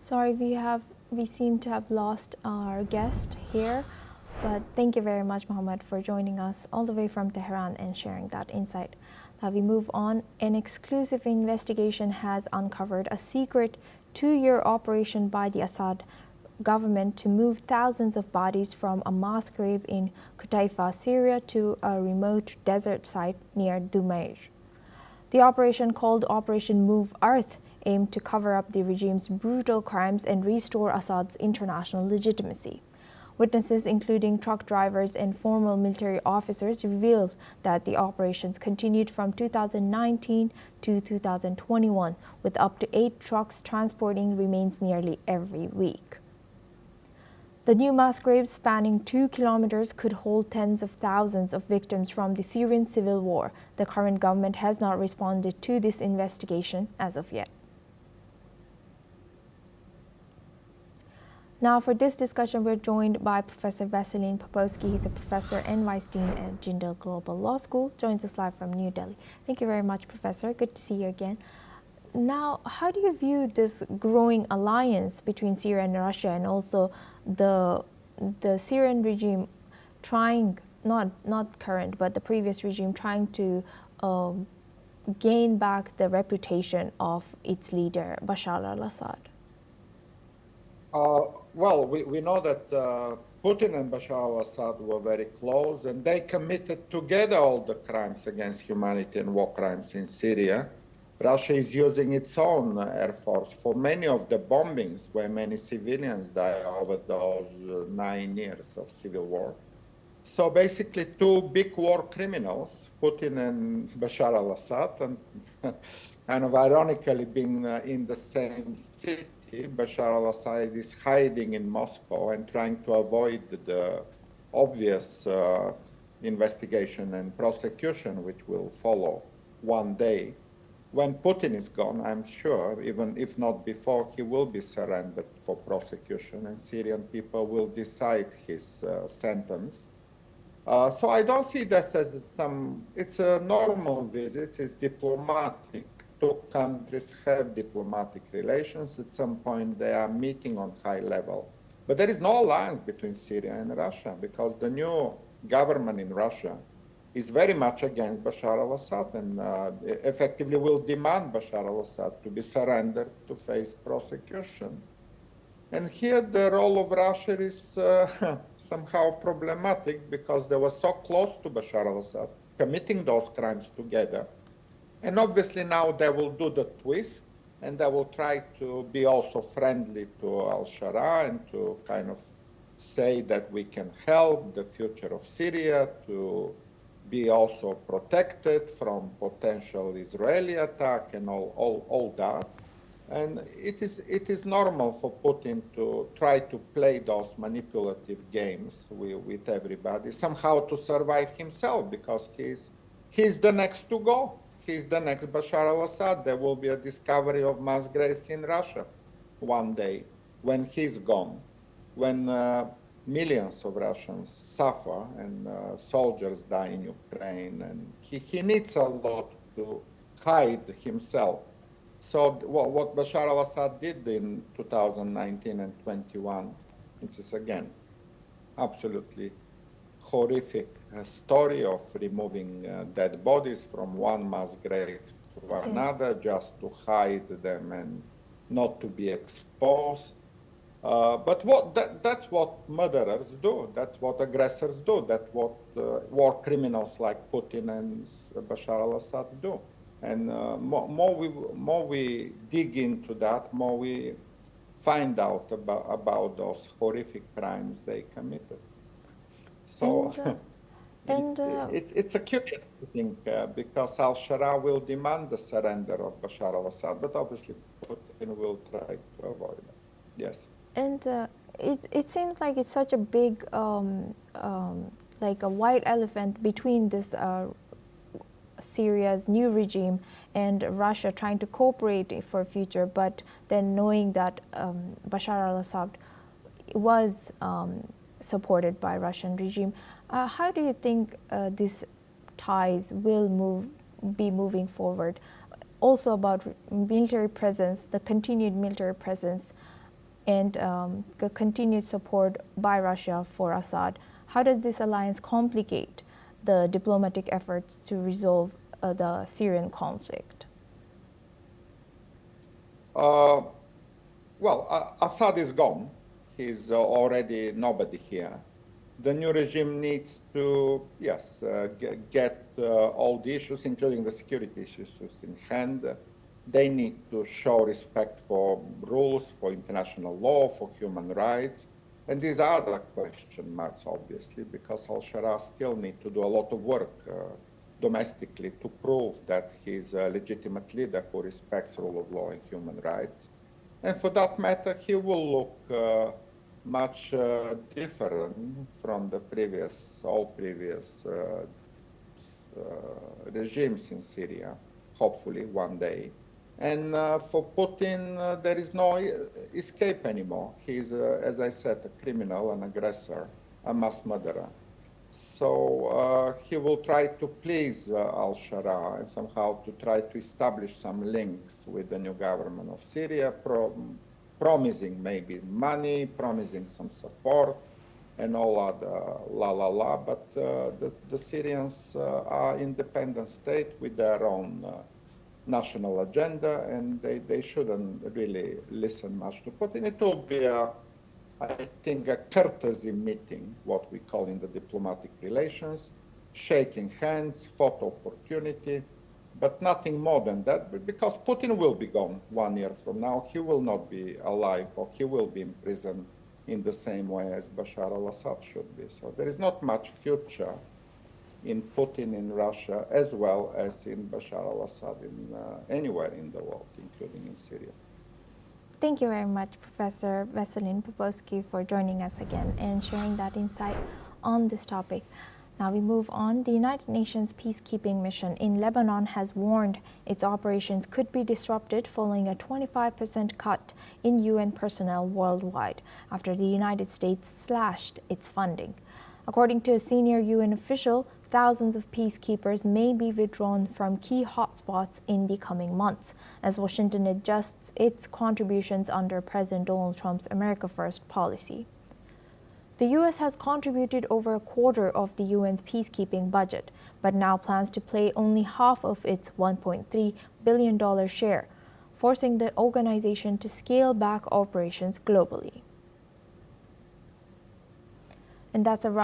Sorry, we seem to have lost our guest here, but thank you very much, Mohammed, for joining us all the way from Tehran and sharing that insight. Now we move on. An exclusive investigation has uncovered a secret 2-year operation by the Assad government to move thousands of bodies from a mass grave in Qutayfah, Syria, to a remote desert site near Dumair. The operation, called Operation Move Earth, aimed to cover up the regime's brutal crimes and restore Assad's international legitimacy. Witnesses, including truck drivers and former military officers, revealed that the operations continued from 2019 to 2021, with up to 8 trucks transporting remains nearly every week. The new mass graves, spanning 2 kilometers, could hold tens of thousands of victims from the Syrian civil war. The current government has not responded to this investigation as of yet. Now, for this discussion, we're joined by Professor Vasilin Popovsky. He's a professor and vice dean at Jindal Global Law School. Joins us live from New Delhi. Thank you very much, Professor. Good to see you again. Now, how do you view this growing alliance between Syria and Russia, and also the Syrian regime trying, not current, but the previous regime trying to gain back the reputation of its leader, Bashar al-Assad? Well, we know that Putin and Bashar al-Assad were very close, and they committed together all the crimes against humanity and war crimes in Syria. Russia is using its own air force for many of the bombings where many civilians died over those 9 years of civil war. So basically 2 big war criminals, Putin and Bashar al-Assad, and kind of ironically being in the same city. Bashar al-Assad is hiding in Moscow and trying to avoid the obvious investigation and prosecution which will follow one day. When Putin is gone, I'm sure, even if not before, he will be surrendered for prosecution, and Syrian people will decide his sentence. So I don't see this as it's a normal visit, it's diplomatic. 2 countries have diplomatic relations. At some point, they are meeting on high level. But there is no alliance between Syria and Russia, because the new government in Russia is very much against Bashar al-Assad and effectively will demand Bashar al-Assad to be surrendered to face prosecution. And here the role of Russia is somehow problematic, because they were so close to Bashar al-Assad, committing those crimes together. And obviously now they will do the twist, and they will try to be also friendly to al-Sharaa and to kind of say that we can help the future of Syria, to be also protected from potential Israeli attack and all that. And it is normal for Putin to try to play those manipulative games with everybody, somehow to survive himself, because he's the next to go. He's the next Bashar al-Assad. There will be a discovery of mass graves in Russia one day when he's gone, when millions of Russians suffer and soldiers die in Ukraine, and he needs a lot to hide himself. So what Bashar al-Assad did in 2019 and 21, which is again absolutely horrific story of removing dead bodies from one mass grave to another, just to hide them and not to be exposed. But that's what murderers do. That's what aggressors do. That's what war criminals like Putin and Bashar al-Assad do. And more we dig into that, more we find out about those horrific crimes they committed. So it's a curious thing, because al-Sharaa will demand the surrender of Bashar al-Assad, but obviously Putin will try to avoid it. Yes. And it seems like it's such a big, like a white elephant between this Syria's new regime and Russia trying to cooperate for future, but then knowing that Bashar al-Assad was supported by Russian regime. How do you think these ties will be moving forward? Also about military presence, the continued military presence and the continued support by Russia for Assad, how does this alliance complicate the diplomatic efforts to resolve the Syrian conflict? Assad is gone. He's already nobody here. The new regime needs to, yes, get all the issues, including the security issues, in hand. They need to show respect for rules, for international law, for human rights. And these are the question marks, obviously, because al-Sharaa still need to do a lot of work domestically to prove that he's a legitimate leader who respects rule of law and human rights. And for that matter, he will look much different from the all previous regimes in Syria, hopefully one day. And for Putin, there is no escape anymore. He's, as I said, a criminal, an aggressor, a mass murderer. So he will try to please al-Sharaa and somehow to try to establish some links with the new government of Syria, promising maybe money, promising some support, and all other but the Syrians are independent state with their own national agenda, and they shouldn't really listen much to Putin. It will be, I think, a courtesy meeting, what we call in the diplomatic relations, shaking hands, photo opportunity, but nothing more than that, because Putin will be gone 1 year from now. He will not be alive, or he will be in prison in the same way as Bashar al-Assad should be. So there is not much future in Putin in Russia, as well as in Bashar al-Assad anywhere in the world, including in Syria. Thank you very much, Professor Veselin Popovsky, for joining us again and sharing that insight on this topic. Now we move on. The United Nations peacekeeping mission in Lebanon has warned its operations could be disrupted following a 25% cut in UN personnel worldwide after the United States slashed its funding. According to a senior UN official, thousands of peacekeepers may be withdrawn from key hotspots in the coming months as Washington adjusts its contributions under President Donald Trump's America First policy. The U.S. has contributed over a quarter of the UN's peacekeeping budget, but now plans to pay only half of its $1.3 billion share, forcing the organization to scale back operations globally. And that's a